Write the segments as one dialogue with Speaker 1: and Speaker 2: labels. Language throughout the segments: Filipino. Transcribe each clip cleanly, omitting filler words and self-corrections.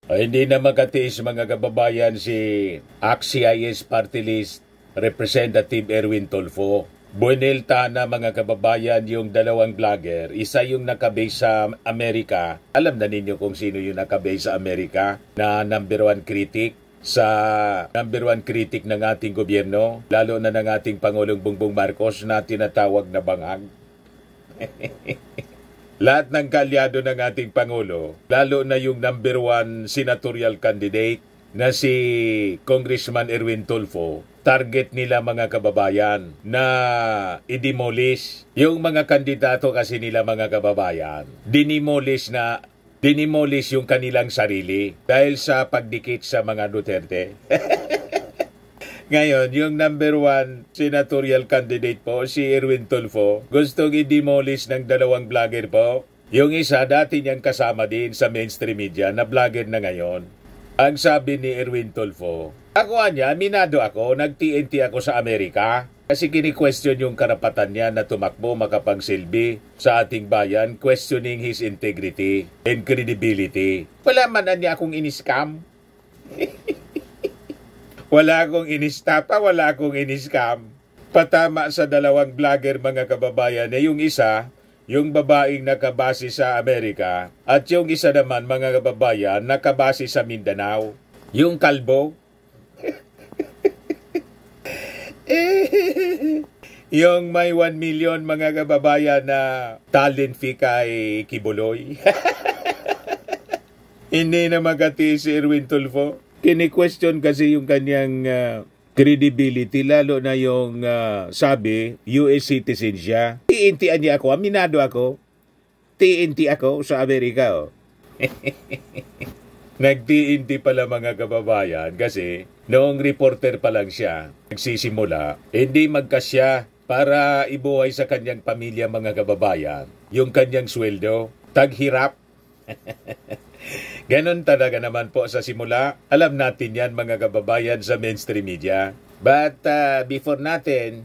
Speaker 1: Hindi na magatiis mga kababayan si ACT-CIS Party List Representative Erwin Tulfo. Buenelta na mga kababayan yung dalawang vlogger. Isa yung nakabase sa Amerika. Alam na ninyo kung sino yung nakabase sa Amerika na #1 critic sa #1 critic ng ating gobyerno, lalo na ng ating Pangulong Bongbong Marcos na tinatawag na bangag. Lahat ng kalyado ng ating Pangulo, lalo na yung #1 senatorial candidate na si Congressman Erwin Tulfo, target nila mga kababayan na i-demolish. Yung mga kandidato kasi nila mga kababayan, dinimolish yung kanilang sarili dahil sa pagdikit sa mga Duterte. Ngayon, yung #1 senatorial candidate po, si Erwin Tulfo, gustong i-demolish ng dalawang vlogger po. Yung isa, dati niyang kasama din sa mainstream media na vlogger na ngayon. Ang sabi ni Erwin Tulfo, minado ako, nag-TNT ako sa Amerika. Kasi kini-question yung karapatan niya na tumakbo makapagsilbi sa ating bayan, questioning his integrity and credibility. Wala man na niya akong in-scam. Wala akong inistapa, wala akong in-scam. Patama sa dalawang vlogger mga kababayan na yung isa, yung babaeng nakabase sa Amerika, at yung isa naman mga kababayan nakabase sa Mindanao. Yung kalbo. Yung may 1 million mga kababayan na talent fee kay Kibuloy. Hindi na magati si Erwin Tulfo. Kini-question kasi yung kanyang credibility, lalo na yung sabi, US citizen siya. TNT-an niya ako, aminado ako. TNT ako sa Amerika. Oh. Nag-TNT pala mga kababayan kasi noong reporter pa lang siya, nagsisimula, hindi magkasya para ibuhay sa kanyang pamilya mga kababayan. Yung kanyang sweldo, taghirap. Ganon talaga naman po sa simula. Alam natin yan mga kababayan sa mainstream media. But before natin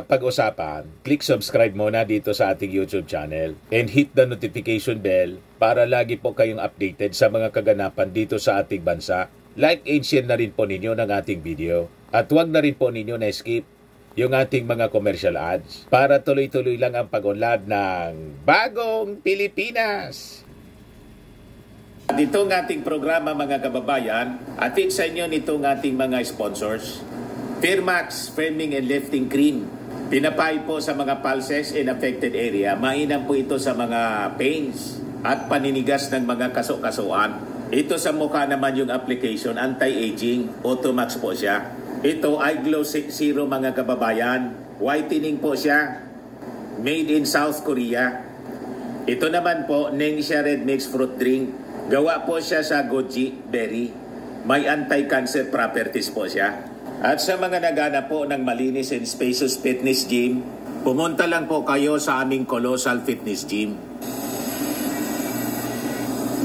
Speaker 1: pag-usapan, click subscribe muna dito sa ating YouTube channel and hit the notification bell para lagi po kayong updated sa mga kaganapan dito sa ating bansa. Like and share na rin po ninyo ng ating video. At huwag na rin po ninyo na-skip yung ating mga commercial ads para tuloy-tuloy lang ang pag-unlad ng Bagong Pilipinas. Dito ng ating programa mga kababayan, atin sa inyo nitong ating mga sponsors. Firmax Firming and Lifting Cream. Pinapay po sa mga pulses in affected area. Mainam po ito sa mga pains at paninigas ng mga kaso-kasuan. Ito sa mukha naman yung application, anti-aging, Automax po siya. Ito ay Glow Zero mga kababayan. Whitening po siya. Made in South Korea. Ito naman po, Nengxia Red Mix Fruit Drink. Gawa po siya sa goji berry. May anti-cancer properties po siya. At sa mga nagana po ng malinis and spacious fitness gym, pumunta lang po kayo sa aming Colossal Fitness Gym.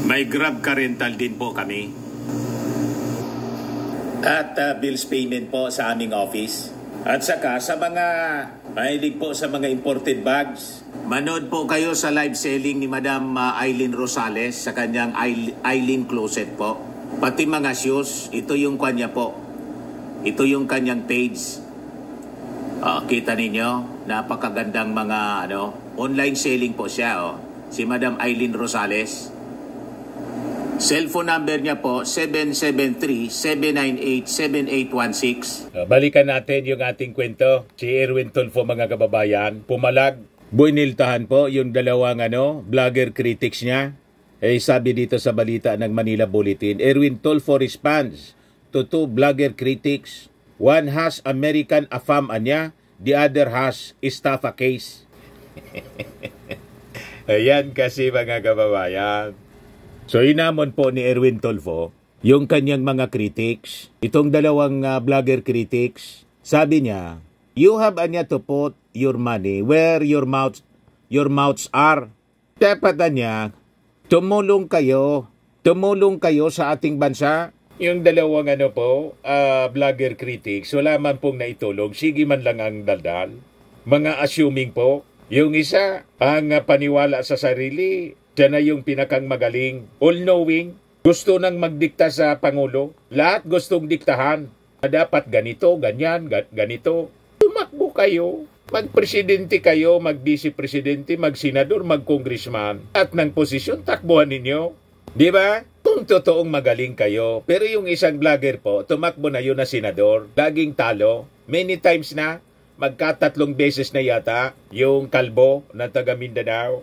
Speaker 1: May Grab Car Rental din po kami. At bills payment po sa aming office. At saka sa mga mahilig po sa mga imported bags, manood po kayo sa live selling ni Madam Aileen Rosales sa kanyang Aileen Closet po. Pati mga shoes, ito yung kanya po. Ito yung kanyang page. Kita ninyo, napakagandang mga online selling po siya. Si Madam Aileen Rosales. Cellphone number niya po, 773-798-7816. Balikan natin yung ating kwento. Si Erwin Tulfo mga kababayan, pumalag. Bueniltahan po yung dalawang vlogger critics niya. Sabi dito sa balita ng Manila Bulletin, Erwin Tulfo responds to 2 vlogger critics. One has American afam niya, the other has estafa case. Ayan kasi mga kababayan. So inamon po ni Erwin Tulfo yung kanyang mga critics. Itong dalawang vlogger critics, sabi niya, you have to put your money where your mouths are. Dapat niya, tumulong kayo sa ating bansa. Yung dalawang vlogger critics, wala man pong naitulong, sige man lang ang daldal. Mga assuming po, yung isa, ang paniwala sa sarili, siya na yung pinakang magaling, all-knowing, Gusto nang magdikta sa Pangulo. Lahat gustong diktahan. Dapat ganito, ganyan, ganito. Tumakbo kayo. Magpresidente kayo, mag-vice-presidente, mag-senador, mag-congressman. At ng posisyon, takbuhan ninyo. Di ba? Kung totoong magaling kayo. Pero yung isang vlogger po, tumakbo na yun na senador. Laging talo. Many times na. Magkatatlong beses na yata. Yung kalbo na taga Mindanao.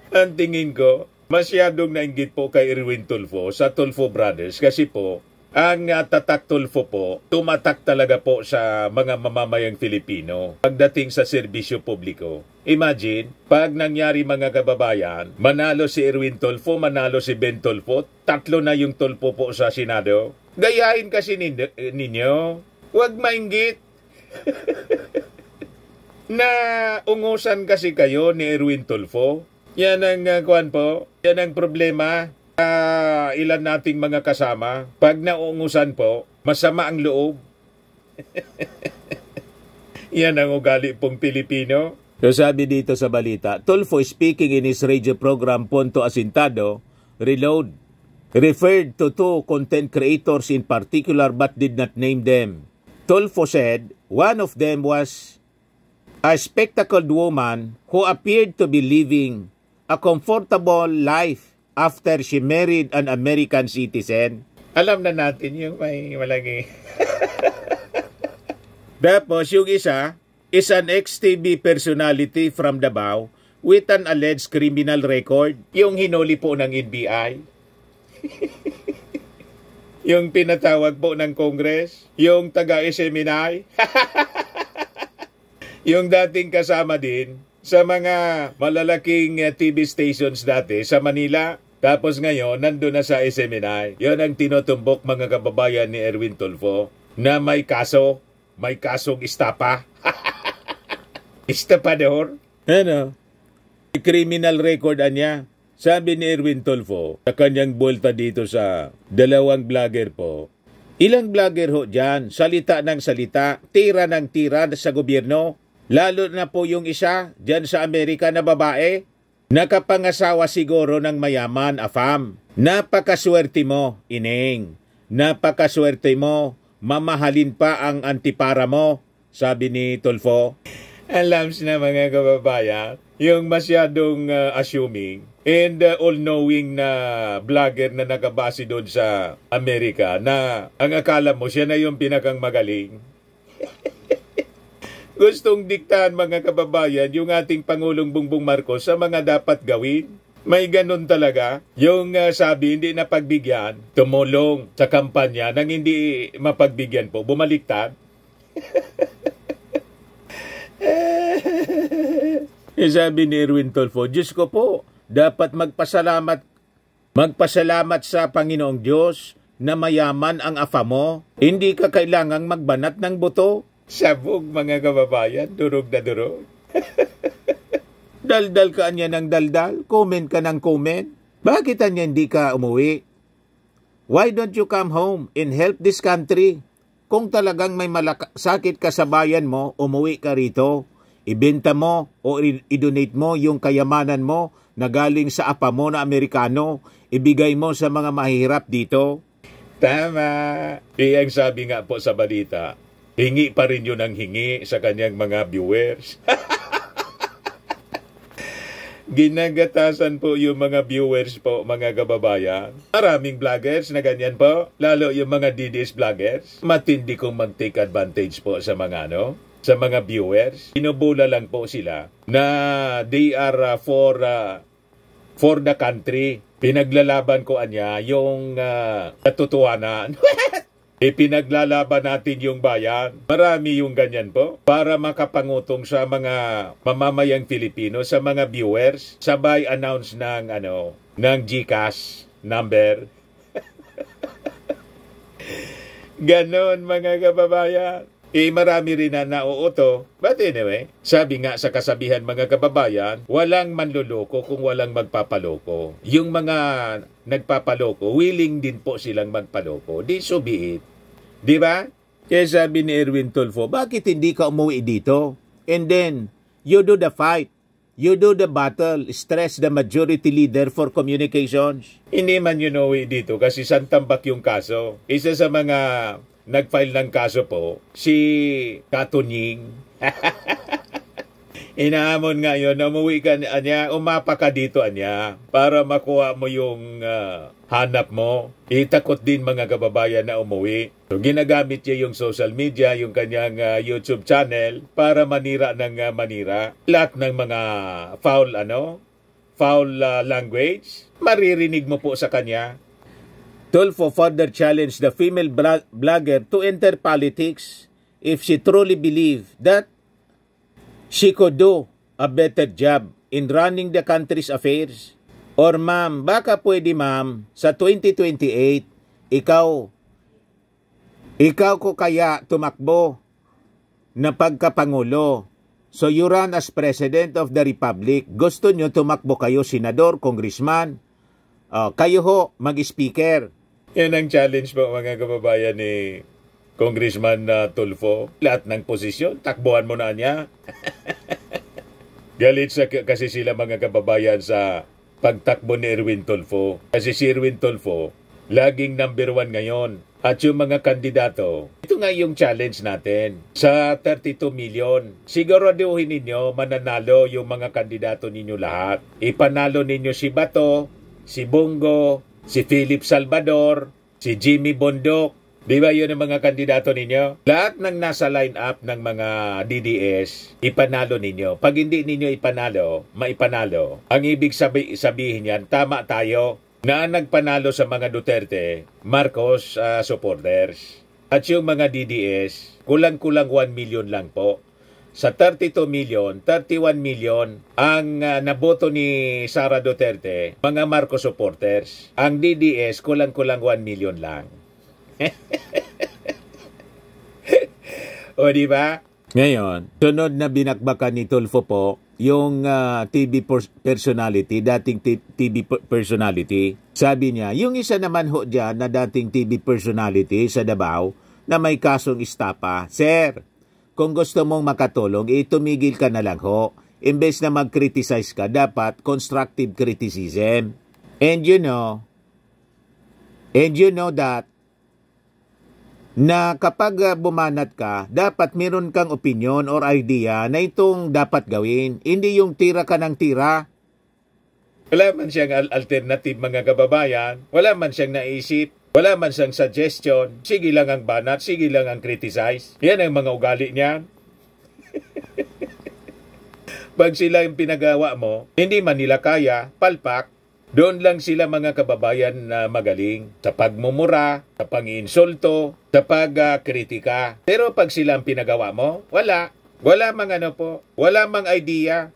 Speaker 1: Ang tingin ko, masyadong nainggit po kay Erwin Tulfo sa Tulfo Brothers kasi po, ang tatak Tulfo po, tumatak talaga po sa mga mamamayang Filipino pagdating sa serbisyo publiko. Imagine, pag nangyari mga kababayan, manalo si Erwin Tulfo, manalo si Ben Tulfo, tatlo na yung Tulfo po sa Senado. Gayahin kasi ninyo, huwag mainggit. Na ungusan kasi kayo ni Erwin Tulfo. Yan ang kuwan po. Yan ang problema. Ilan nating mga kasama. Pag naungusan po, masama ang loob. Yan ang ugali pong Pilipino. So sabi dito sa balita, Tulfo speaking in his radio program Punto Asintado, Reload, referred to two content creators in particular but did not name them. Tulfo said one of them was a spectacled woman who appeared to be living a comfortable life after she married an American citizen. Alam na natin yung may malagi. Tapos yung isa is an ex-TV personality from Davao with an alleged criminal record. Yung hinuli po ng NBI. Yung pinatawag po ng Congress. Yung taga-SMNI. Yung dating kasama din sa mga malalaking TV stations dati sa Manila. Tapos ngayon, nandun na sa SMNI. Yan ang tinutumbok mga kababayan ni Erwin Tulfo na may kaso, may kasong istapa. Istapador? Ano? Criminal record niya. Sabi ni Erwin Tulfo sa kanyang bulta dito sa dalawang vlogger po. Ilang vlogger ho dyan, salita ng salita, tira ng tira sa gobyerno. Lalo na po yung isa dyan sa Amerika na babae, nakapangasawa siguro ng mayaman, afam. Napakaswerte mo, ineng. Napakaswerte mo, mamahalin pa ang antipara mo, sabi ni Tulfo. Alam na mga kababayan, yung masyadong assuming and all-knowing na vlogger na nakabase doon sa Amerika na ang akala mo siya na yung pinakang magaling. Gustong diktahan mga kababayan yung ating Pangulong Bongbong Marcos sa mga dapat gawin. May ganun talaga. Yung sabi hindi na pagbigyan, tumulong sa kampanya nang hindi mapagbigyan po, bumaliktad. Sabi ni Erwin Tulfo, Diyos ko po, dapat magpasalamat sa Panginoong Diyos na mayaman ang afa mo. Hindi ka kailangang magbanat ng buto. Sabog mga kababayan, durog na durog. Daldal ka niya ng daldal, comment ka ng comment. Bakit niya hindi ka umuwi? Why don't you come home and help this country? Kung talagang may sakit ka sa bayan mo, umuwi ka rito. Ibenta mo o i-donate mo yung kayamanan mo na galing sa apa mo na Amerikano. Ibigay mo sa mga mahihirap dito. Tama. Ang sabi nga po sa balita, hingi pa rin yun ang hingi sa kanyang mga viewers. Ginagatasan po yung mga viewers po, mga kababayan. Maraming vloggers na ganyan po, lalo yung mga DDS vloggers. Matindi kong mag-take advantage po sa mga sa mga viewers. Inubula lang po sila na they are for the country. Pinaglalaban ko anya yung katotohanan. Ipinaglalaban natin yung bayan. Marami yung ganyan po. Para makapangutong sa mga mamamayang Filipino, sa mga viewers, sabay announce ng GCash number. Ganon mga kababayan. Marami rin na nauuto. But anyway, sabi nga sa kasabihan mga kababayan, walang manluloko kung walang magpapaloko. Yung mga nagpapaloko, willing din po silang magpaloko. Di so be it. Di ba? Kaya sabi ni Erwin Tulfo, bakit hindi ka umuwi dito? And then, you do the fight. You do the battle, stress the majority leader for communications. Hindi man yun dito kasi santambak yung kaso. Isa sa mga nag-file ng kaso po, si Katunying. Inaamon nga yun, umuwi ka niya, umapa ka dito niya para makuha mo yung hanap mo. Itakot din mga kababayan na umuwi. So, ginagamit niya yung social media, yung kanyang YouTube channel para manira ng manira. Lahat ng mga foul language, maririnig mo po sa kanya. Tulfo further challenged the female blogger to enter politics if she truly believed that she could do a better job in running the country's affairs. Or ma'am, baka pwede ma'am, sa 2028, ikaw ko kaya tumakbo na pagkapangulo. So you run as President of the Republic. Gusto nyo tumakbo kayo, senador, congressman. Kayo ho, mag-speaker. Yan ang challenge po mga kababayan ni Congressman Tulfo. Lahat ng posisyon, takbuhan mo na niya. Galit kasi sila mga kababayan sa pagtakbo ni Erwin Tulfo. Kasi si Erwin Tulfo, laging number 1 ngayon. At yung mga kandidato, ito nga yung challenge natin. Sa 32 million, siguraduhin ninyo mananalo yung mga kandidato ninyo lahat. Ipanalo ninyo si Bato, si Bongo, si Philip Salvador, si Jimmy Bondok. Di ba yun ang mga kandidato ninyo? Lahat ng nasa line-up ng mga DDS, ipanalo ninyo. Pag hindi ninyo ipanalo, maipanalo. Ang ibig sabihin yan, tama tayo na nagpanalo sa mga Duterte, Marcos supporters. At yung mga DDS, kulang-kulang 1 million lang po. Sa 32 million, 31 million ang naboto ni Sara Duterte, mga Marcos supporters. Ang DDS, kulang-kulang 1 million lang. O di ba? Ngayon, sunod na binakbakan ni Tulfo po yung TV personality, dating TV personality. Sabi niya, yung isa naman ho dyan na dating TV personality sa Davao na may kasong istapa. Sir, kung gusto mong makatulong, tumigil ka na lang ho. Imbes na mag-criticize ka, dapat constructive criticism. And you know that na kapag bumanat ka, dapat meron kang opinion or idea na itong dapat gawin. Hindi yung tira ka ng tira. Wala man siyang alternative mga kababayan. Wala man siyang naisip. Wala man siyang suggestion. Sige lang ang banat, sige lang ang criticize. Yan ang mga ugali niya. Pag sila yung pinagawa mo, hindi man nila kaya, palpak. Doon lang sila mga kababayan na magaling sa pagmumura, sa pang-insulto, sa pagkritika. Pero pag sila ang pinagawa mo, wala. Wala mang wala mang idea.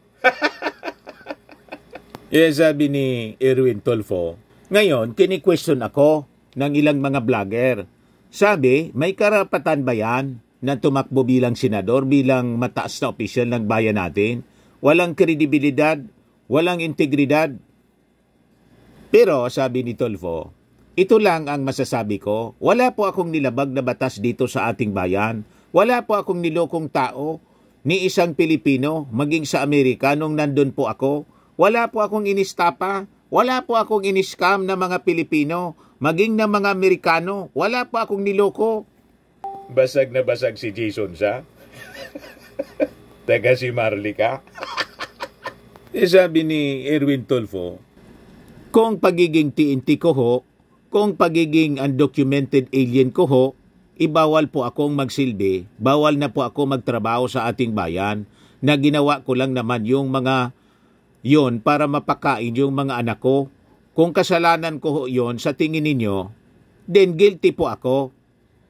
Speaker 1: Sabi ni Erwin Tulfo, ngayon, kini-question ako ng ilang mga vlogger. Sabi, may karapatan ba yan na tumakbo bilang senador, bilang mataas na opisyal ng bayan natin? Walang kredibilidad, walang integridad. Pero sabi ni Tulfo, ito lang ang masasabi ko, wala po akong nilabag na batas dito sa ating bayan. Wala po akong nilokong tao ni isang Pilipino maging sa Amerika nung nandun po ako. Wala po akong inistapa, wala po akong iniskam na mga Pilipino maging na mga Amerikano. Wala po akong niloko. Basag na basag si Jason siya. Taga si Marlica. Sabi ni Erwin Tulfo, kung pagiging TNT ko ho, kung pagiging undocumented alien ko ho, ibawal po akong magsilbi, bawal na po ako magtrabaho sa ating bayan, na ginawa ko lang naman yung mga yon para mapakain yung mga anak ko. Kung kasalanan ko ho yon sa tingin ninyo, then guilty po ako.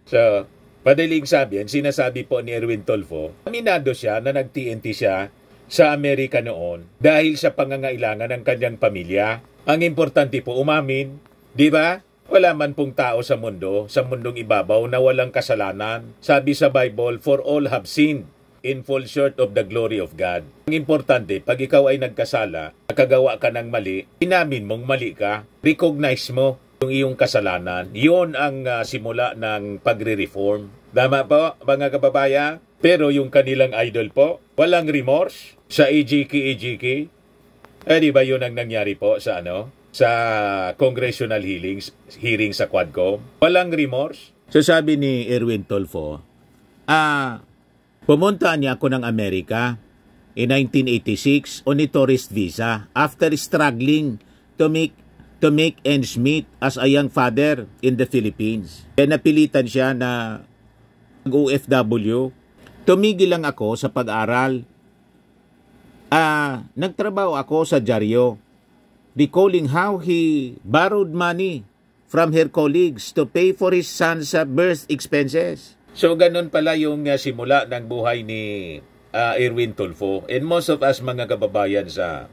Speaker 1: So, madaling sabihin, sinasabi po ni Erwin Tulfo, aminado siya na nag-TNT siya sa Amerika noon dahil sa pangangailangan ng kanyang pamilya. Ang importante po umamin, di ba? Wala man pong tao sa mundong ibabaw na walang kasalanan. Sabi sa Bible, for all have sinned and fall short of the glory of God. Ang importante, pag ikaw ay nagkasala, nakagawa ka ng mali, inamin mong mali ka, recognize mo yung iyong kasalanan. Yun ang simula ng pagre-reform. Tama po, mga kababayan? Pero yung kanilang idol po, walang remorse. sa EGK. Di ba yun ang nangyari po sa sa congressional hearing sa Quadcom? Walang remorse. So sabi ni Erwin Tulfo, pumunta niya ako ng Amerika in 1986 on a tourist visa after struggling to make ends meet as a young father in the Philippines. Kaya napilitan siya na OFW. Tumigil lang ako sa pag-aral. Nagtrabaho ako sa dyaryo, recalling how he borrowed money from her colleagues to pay for his son's birth expenses. So ganun pala yung simula ng buhay ni Erwin Tulfo. And most of us mga kababayan sa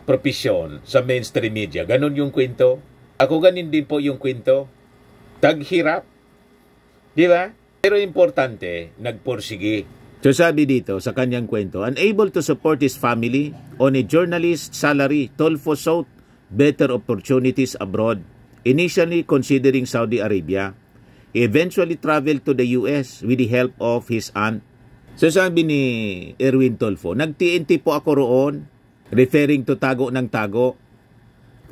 Speaker 1: profesyon, sa mainstream media, ganun yung kwento. Ako ganin din po yung kwento. Taghirap. Di ba? Pero importante, nagporsige. So sabi dito sa kanyang kwento, unable to support his family on a journalist salary, Tulfo sought better opportunities abroad, initially considering Saudi Arabia. He eventually traveled to the US with the help of his aunt. So sabi ni Erwin Tulfo, nag-TNT po ako roon, referring to tago ng tago,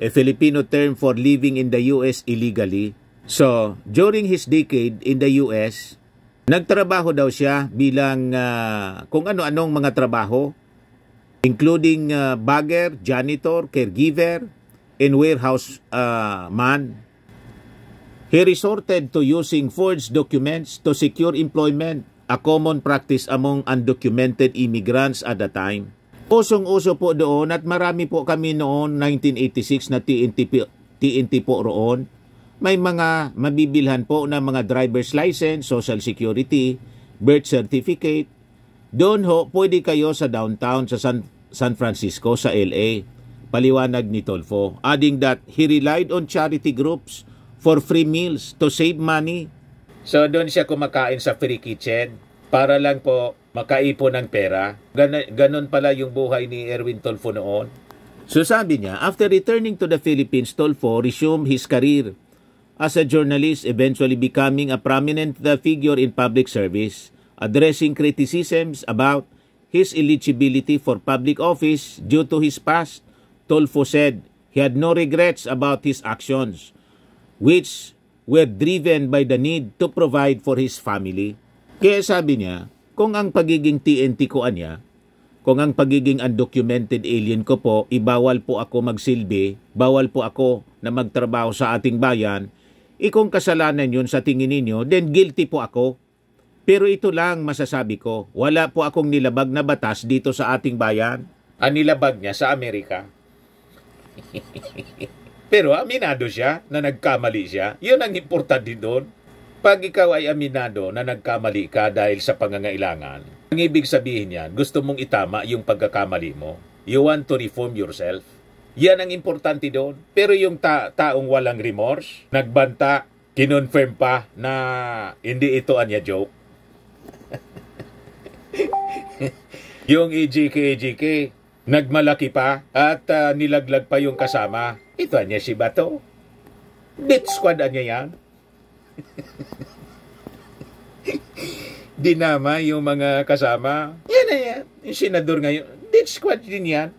Speaker 1: a Filipino term for living in the US illegally. So, during his decade in the US, nagtrabaho daw siya bilang kung ano-anong mga trabaho, including bagger, janitor, caregiver, and warehouse man. He resorted to using forged documents to secure employment, a common practice among undocumented immigrants at the time. Usong-uso po doon at marami po kami noon 1986 na TNT po roon. May mga mabibilhan po na mga driver's license, social security, birth certificate. Doon ho, pwede kayo sa downtown sa San Francisco, sa LA. Paliwanag ni Tulfo. Adding that he relied on charity groups for free meals to save money. So doon siya kumakain sa free kitchen para lang po makaipon ng pera. Ganon pala yung buhay ni Erwin Tulfo noon. So sabi niya, after returning to the Philippines, Tulfo resumed his career as a journalist, eventually becoming a prominent figure in public service, addressing criticisms about his eligibility for public office due to his past. Tulfo said he had no regrets about his actions, which were driven by the need to provide for his family. Kaya sabi niya, kung ang pagiging TNT ko niya, kung ang pagiging undocumented alien ko po, ibawal po ako magsilbi, bawal po ako na magtrabaho sa ating bayan, kung kasalanan yun sa tingin ninyo, then guilty po ako. Pero ito lang masasabi ko, wala po akong nilabag na batas dito sa ating bayan. Ang nilabag niya sa Amerika. Pero aminado siya na nagkamali siya. Yun ang importante doon. Pag ikaw ay aminado na nagkamali ka dahil sa pangangailangan, ang ibig sabihin niyan, gusto mong itama yung pagkakamali mo. You want to reform yourself. Yan ang importante doon. Pero yung taong walang remorse, nagbanta, kinonfirm pa na hindi ito anya joke. Yung EGK, nagmalaki pa at nilaglag pa yung kasama. Ito anya si Bato. Death squad anya yan. Dinama yung mga kasama. Yan na yan. Yung senador ngayon. Death squad din yan.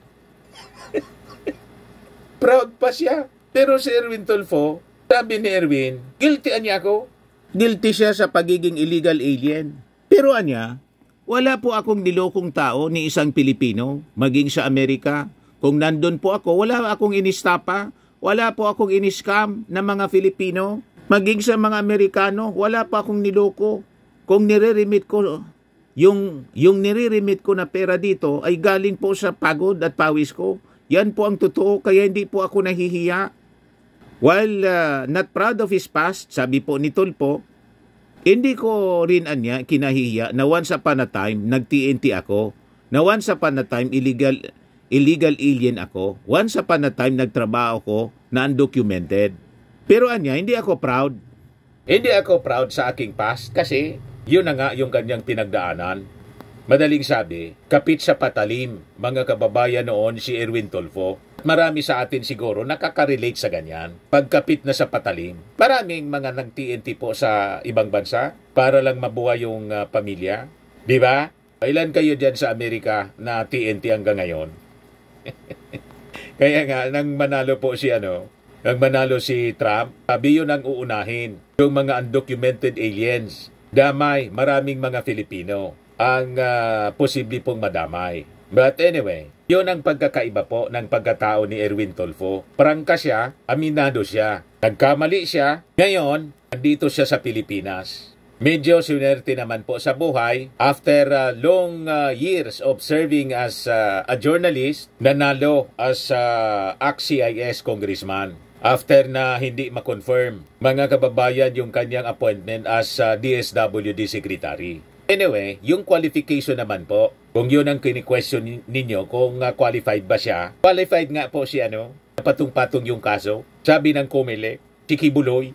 Speaker 1: Proud pa siya. Pero si Erwin Tulfo, sabi ni Erwin, guilty anya ako. Guilty siya sa pagiging illegal alien. Pero anya, wala po akong nilokong tao ni isang Pilipino, maging sa Amerika. Kung nandun po ako, wala akong inistapa, wala po akong iniskam ng mga Filipino. Maging sa mga Amerikano, wala pa akong niloko. Kung nire-remit ko, yung nire-remit ko na pera dito ay galing po sa pagod at pawis ko. Yan po ang totoo, kaya hindi po ako nahihiya. While not proud of his past, sabi po ni Tulfo, hindi ko rin anya kinahihiya na once upon a time nag-TNT ako, na once upon a time illegal alien ako, once upon a time nagtrabaho ko na undocumented. Pero anya, hindi ako proud. Hindi ako proud sa aking past kasi yun na nga yung kanyang pinagdaanan. Madaling sabi, kapit sa patalim, mga kababayan noon si Erwin Tulfo. Marami sa atin siguro nakaka-relate sa ganyan. Pagkapit na sa patalim, maraming mga nag-TNT po sa ibang bansa para lang mabuhay yung pamilya. Di ba? Ilan kayo dyan sa Amerika na TNT hanggang ngayon? Kaya nga, nang manalo po si nang manalo si Trump, sabi yun ang uunahin. Yung mga undocumented aliens. Damay, maraming mga Filipino ang posible pong madamay. But anyway, yun ang pagkakaiba po ng pagkatao ni Erwin Tulfo. Prangka siya, aminado siya. Nagkamali siya, ngayon, nandito siya sa Pilipinas. Medyo swerte naman po sa buhay. After long years of serving as a journalist, nanalo as ACT-CIS congressman. After na hindi makonfirm, mga kababayan, yung kanyang appointment as DSWD secretary. Anyway, yung qualification naman po, kung yun ang kini-question ninyo, kung qualified ba siya, qualified nga po si patong-patong yung kaso. Sabi ng COMELEC, si Kibuloy,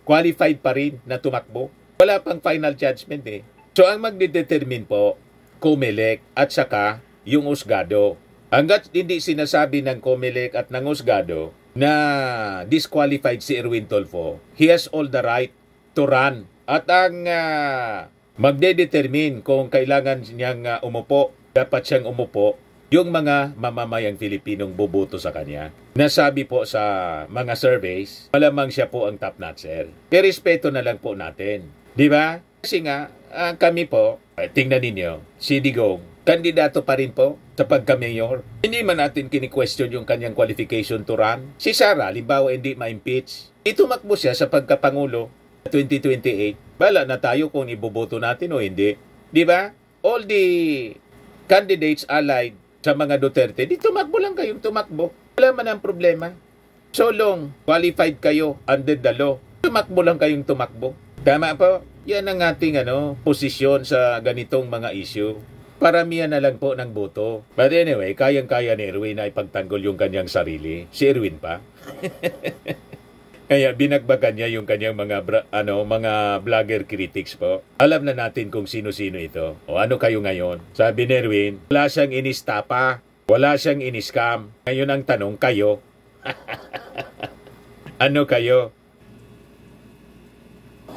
Speaker 1: qualified pa rin na tumakbo. Wala pang final judgment eh. So ang magdedetermine po, COMELEC at saka yung husgado. Hanggat hindi sinasabi ng COMELEC at ng husgado na disqualified si Erwin Tulfo, he has all the right to run. At ang magdedetermine kung kailangan niyang umupo, dapat siyang umupo, yung mga mamamayang Pilipinong boboto sa kanya. Nasabi po sa mga surveys, malamang siya po ang top notcher. Kaya respeto na lang po natin. Di ba? Kasi nga, kami po, tingnan ninyo, si Digong, kandidato pa rin po sa pagka-mayor. Hindi man natin kini-question yung kanyang qualification to run. Si Sara, limbawa hindi ma-impeach, itumakbo siya sa pagkapangulo 2028. Bala na tayo kung iboboto natin o hindi. Di ba? All the candidates allied sa mga Duterte, di tumakbo lang kayong tumakbo. Wala man ang problema. So long, qualified kayo under the law, tumakbo lang kayong tumakbo. Tama po? Yan ang ating posisyon sa ganitong mga issue. Paramihan na lang po ng boto. But anyway, kayang-kaya ni Erwin na ipagtanggol yung kanyang sarili. Si Erwin pa. Kaya binagbagan niya yung kanyang mga vlogger critics po. Alam na natin kung sino-sino ito. O ano kayo ngayon? Sabi ni Erwin, wala siyang inistapa, wala siyang iniscam. Ngayon ang tanong, kayo? Ano kayo?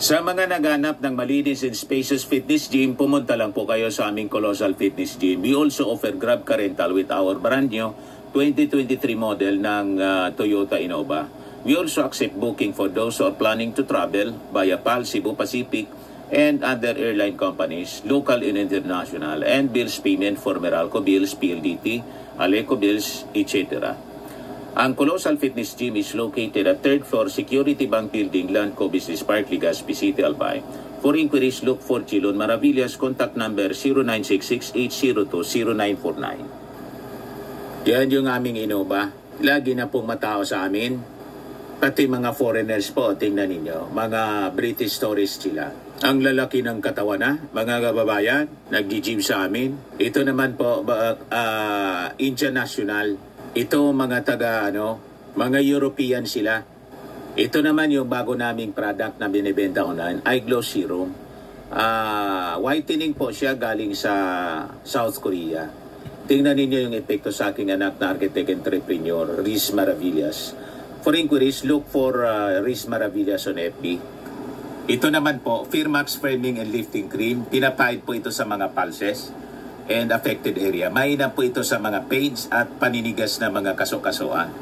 Speaker 1: Sa mga naghanap ng malinis and spacious fitness gym, pumunta lang po kayo sa aming Colossal Fitness Gym. We also offer Grab Car Rental with our brand new 2023 model ng Toyota Innova. We also accept booking for those who are planning to travel via PAL, Cebu Pacific, and other airline companies, local and international, and bills payment for Meralco Bills, PLDT, Aleco Bills, etc. Ang Colossal Fitness Gym is located at 3rd floor Security Bank Building, Landco Business Park, Legazpi City, Albay. For inquiries, look for Chilon Maravillas. Contact number 0966-802-0949. Yan yung aming Innova. Lagi na pong matao sa amin. Pati mga foreigners po, tingnan ninyo. Mga British tourists sila. Ang lalaki ng katawan na, mga kababayan, nag-gym sa amin. Ito naman po, Indian National. Ito mga mga European sila. Ito naman yung bago naming product na binibenta online, Eye Glow Serum. Whitening po siya galing sa South Korea. Tingnan ninyo yung epekto sa aking anak na architect entrepreneur, Riz Maravillas. For inquiries, look for Riz Maravillas on FB. Ito naman po, Firmax Framing and Lifting Cream. Pinapahid po ito sa mga pulses and affected area. Mainam po ito sa mga pains at paninigas na mga kaso-kasuan.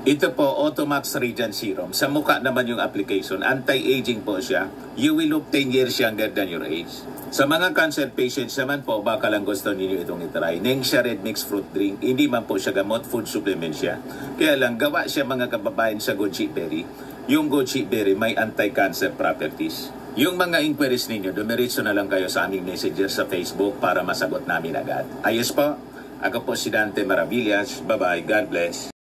Speaker 1: Ito po, Automax Radiant Serum. Sa mukha naman yung application. Anti-aging po siya. You will look 10 years younger than your age. Sa mga cancer patients naman po, baka lang gusto ninyo itong itry. Nengxia Red Mixed Fruit Drink. Hindi man po siya gamot, food supplement siya. Kaya lang, gawa siya mga kababayan sa goji berry. Yung goji berry may anti-cancer properties. Yung mga inquiries ninyo, dumiritso na lang kayo sa aming messenger sa Facebook para masagot namin agad. Ayos po, ako po si Dante Maravillas. Bye-bye. God bless.